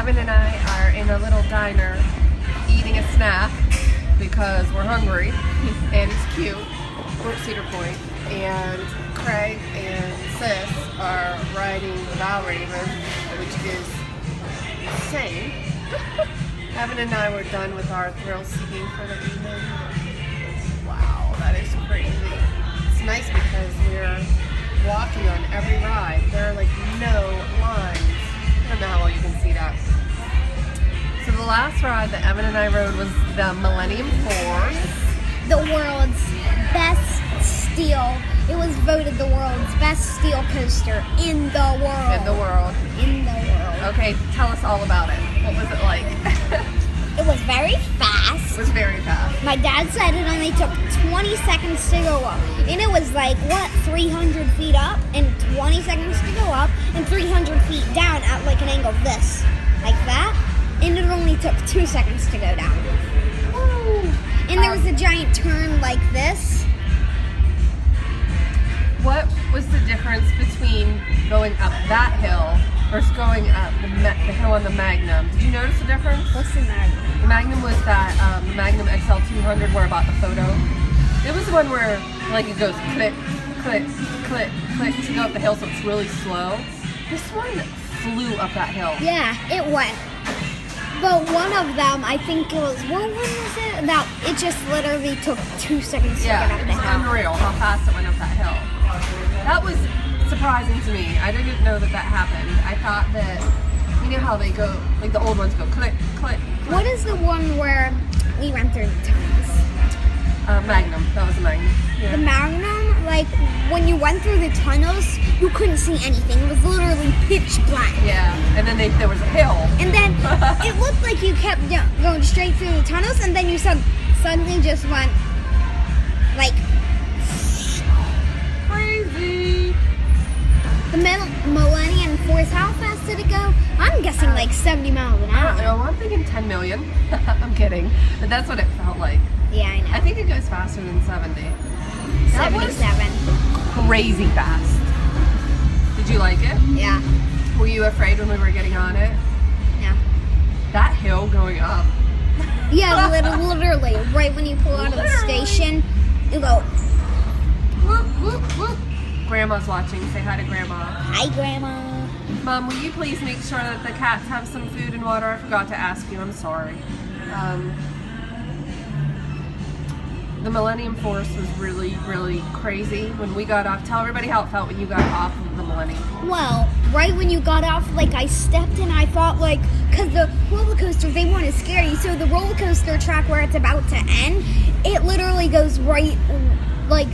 Evan and I are in a little diner eating a snack because we're hungry and it's cute. We're at Cedar Point, and Craig and Sis are riding the Bow Raven, which is insane. Evan and I were done with our thrill seeking for the evening. Wow, that is crazy. It's nice because we're walking on every ride. There are like no lines. I don't know how well you can see that. So the last ride that Evan and I rode was the Millennium Force. The world's best steel. It was voted the world's best steel coaster in the world. In the world. In the world. Okay, tell us all about it. What was it like? It was very fast. It was very fast. My dad said it only took 20 seconds to go up. And it was like, what, 300 feet up and 20 seconds to go up and 300 feet down at like an angle this. Like that. And it only took 2 seconds to go down. Woo. And there was a giant turn like this. What was the difference between going up that hill versus going up the hill on the Magnum? Did you notice the difference? What's the Magnum? The Magnum was that the Magnum XL200 where I bought the photo. It was the one where like it goes click, click, click, click to go up the hill, so it's really slow. This one flew up that hill. Yeah, it went. But one of them, I think it was, what one was it? That it just literally took 2 seconds to get up the hill. Yeah, it's unreal how fast it went up that hill. That was surprising to me. I didn't know that happened. I thought that, you know how they go, like the old ones go click, click, click. What is the one where we went through the tunnels? Magnum. That was the Magnum. Yeah. The Magnum, like when you went through the tunnels, you couldn't see anything. It was literally pitch black. Yeah, and then there was a hill. And then it looked like you kept going straight through the tunnels, and then you suddenly just went like crazy. The Millennium Force, how fast did it go? I'm guessing like 70 miles an hour. I don't know. I'm thinking 10 million. I'm kidding. But that's what it felt like. Yeah, I know. I think it goes faster than 70. 77. Crazy fast. Did you like it? Yeah. Were you afraid when we were getting on it? Yeah. That hill going up. Yeah, literally. Right when you pull out of the station, you go. Whoop, whoop, whoop. Grandma's watching. Say hi to Grandma. Hi, Grandma. Mom, will you please make sure that the cats have some food and water? I forgot to ask you. I'm sorry. The Millennium Force was really, really crazy when we got off. Tell everybody how it felt when you got off of the Millennium. Well, right when you got off, like I stepped and I thought like, because the roller coaster, they want to scare you. So the roller coaster track where it's about to end, it literally goes right like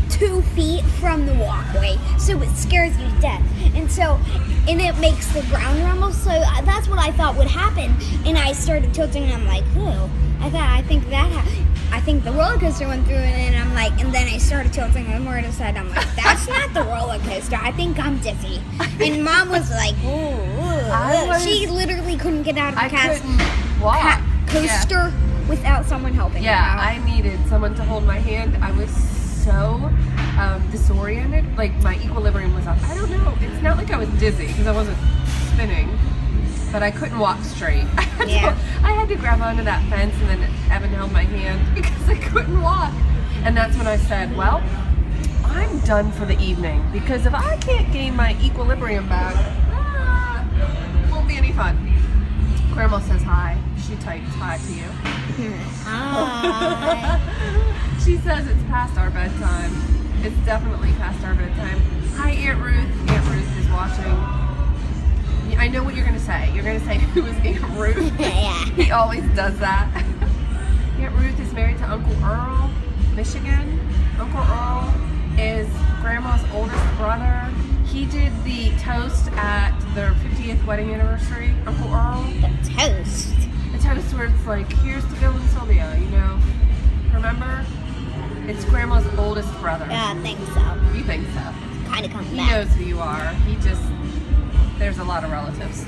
2 feet from the walkway, so it scares you to death, and it makes the ground rumble. So that's what I thought would happen, and I started tilting, and I'm like, oh, I think the roller coaster went through it, and I'm like, and then I started tilting more to the side. I'm like, that's not the roller coaster. I think I'm dizzy. And Mom was like, ooh. She literally couldn't get out of the coaster without someone helping. Yeah, I needed someone to hold my hand. I was so disoriented, like my equilibrium was off. I don't know, it's not like I was dizzy because I wasn't spinning, but I couldn't walk straight. I had to grab onto that fence, and then Evan held my hand because I couldn't walk. And that's when I said, well, I'm done for the evening, because if I can't gain my equilibrium back, won't be any fun. Grandma says hi. She typed hi to you. Hi. She says it's past our bedtime. It's definitely past our bedtime. Hi, Aunt Ruth. Aunt Ruth is watching. I know what you're going to say. You're going to say, who is Aunt Ruth? Yeah. He always does that. Aunt Ruth is married to Uncle Earl, Michigan. Uncle Earl is Grandma's oldest brother. He did the toast at their 50th wedding anniversary, Uncle Earl. The toast? The toast where it's like, here's to Bill and Sylvia, you know? Remember? It's Grandma's oldest brother. Yeah, I think so. You think so? Kind of comes back. He knows who you are. There's a lot of relatives.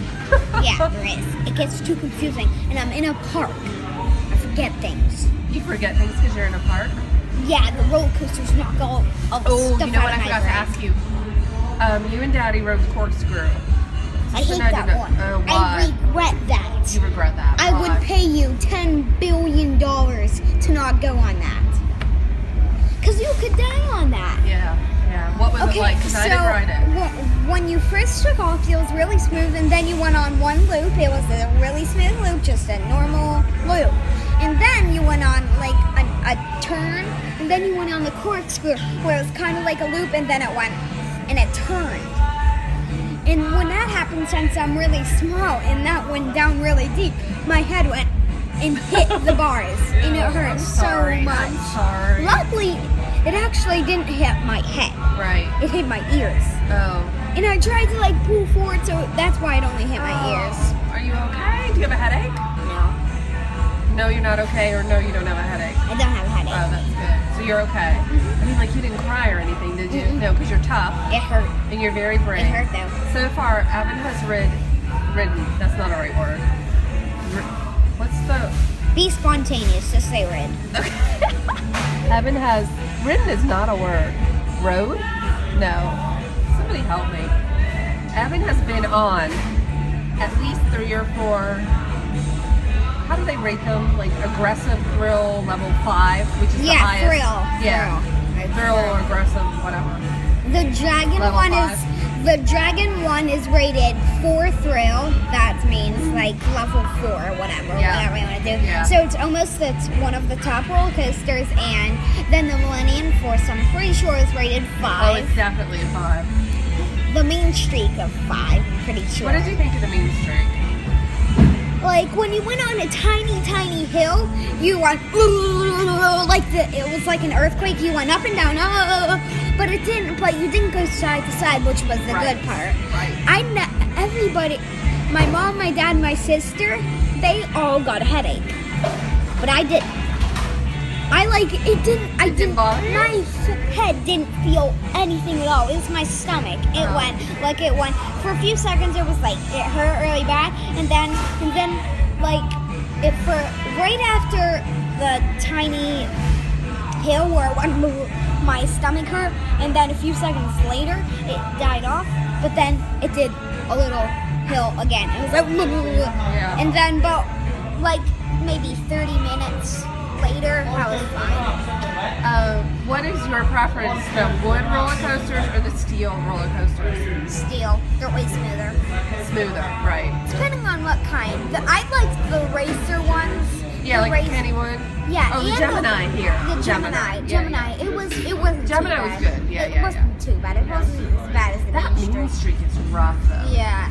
Yeah, there is. It gets too confusing. And I'm in a park. I forget things. You forget things because you're in a park? Yeah, the roller coasters knock all the stuff out of my brain. Oh, you know what I forgot to ask you? You and Daddy rode the corkscrew. I hate that one. Why? I regret that. You regret that. I Why? would pay you $10 billion to not go on that. Because you could die on that. Yeah. What was it like? Because I didn't ride it. When you first took off, it was really smooth, and then you went on one loop. It was a really smooth loop, just a normal loop. And then you went on like a turn, and then you went on the corkscrew, where it was kind of like a loop, and then it went and it turned. And when that happened, since I'm really small and that went down really deep, my head went and hit the bars, and it hurt so much. I'm sorry. Luckily, it actually didn't hit my head. Right. It hit my ears. Oh. And I tried to like pull forward, so that's why it only hit my ears. Are you okay? Do you have a headache? No, No, you're not okay, or no, you don't have a headache? I don't have a headache. Oh, that's good. So you're okay. I mean, like, you didn't cry or anything, did you? No, because you're tough. It hurt. And you're very brave. It hurt though. So far, Evan has ridden. That's not the right word. What's the... Be spontaneous, just say red. Okay. Evan has... Ridden is not a word. Rode? No. Somebody help me. Evan has been on at least 3 or 4... How do they rate them? Like aggressive thrill level 5, which is the highest. Thrill. Yeah, thrill or aggressive, whatever. The dragon Level one 5. is the dragon one is rated 4 thrill. That means like level 4 or whatever you want to do. Yeah. So it's one of the top roller coasters, and then the Millennium Force, I'm pretty sure is rated 5. Oh, it's definitely a 5. The Mean Streak of 5, I'm pretty sure. What did you think of the Mean Streak? Like when you went on a tiny hill, you went like it was like an earthquake. You went up and down, but it didn't. But you didn't go side to side, which was the good part. Right. Everybody, my mom, my dad, my sister, they all got a headache, but I didn't. It didn't bother you? My head didn't feel anything at all. It was my stomach. It went for a few seconds. It was like it hurt really bad, and then like it for right after the tiny hill where my stomach hurt, and then a few seconds later it died off. But then it did a little hill again. It was like, and then about like maybe 30 minutes later, I was fine. What is your preference, the wood roller coasters or the steel roller coasters? Steel, they're way smoother. Smoother, right. Depending on what kind. I liked the racer ones. Yeah, like the Kenny one? Yeah. Oh, the Gemini here. The Gemini. It wasn't Gemini too was bad. good. It wasn't too bad. It wasn't as bad as the That Mean Streak is rough, though. Yeah.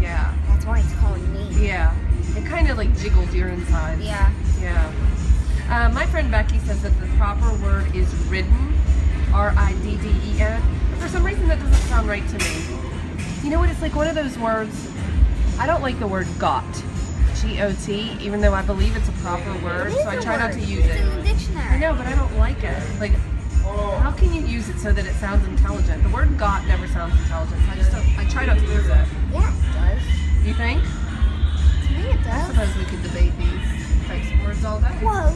Yeah. That's why it's called mean. Yeah. It kind of like jiggles your insides. Yeah. Yeah. My friend Becky says that the proper word is ridden, R-I-D-D-E-N. But for some reason that doesn't sound right to me. You know what? It's like one of those words. I don't like the word got. G-O-T, even though I believe it's a proper word, so I try not to use it. It's in the dictionary. I know, but I don't like it. Like, how can you use it so that it sounds intelligent? The word got never sounds intelligent, so I try not to use it. Yeah, it does. You think? To me it I does. suppose we could debate these types of words all day. Whoa.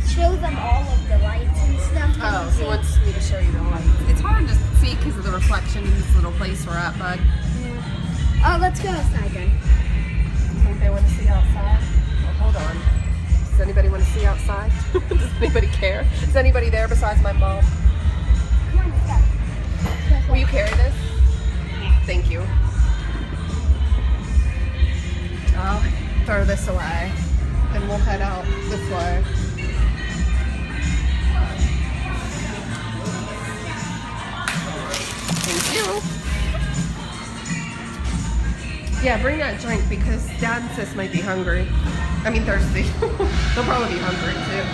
Show them all of the lights and stuff. Oh, he wants me to show you the lights. It's hard to see because of the reflection in this little place we're at, bud. Oh, let's go outside then. You think they want to see outside? Well, hold on. Does anybody want to see outside? Does anybody care? Is anybody there besides my mom? Come on, let's go. Will you carry this? Yeah. Thank you. I'll throw this away and we'll head out this way. Thank you. Yeah, bring that drink because Dad and Sis might be hungry. I mean thirsty. They'll probably be hungry too.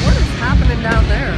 What is happening down there?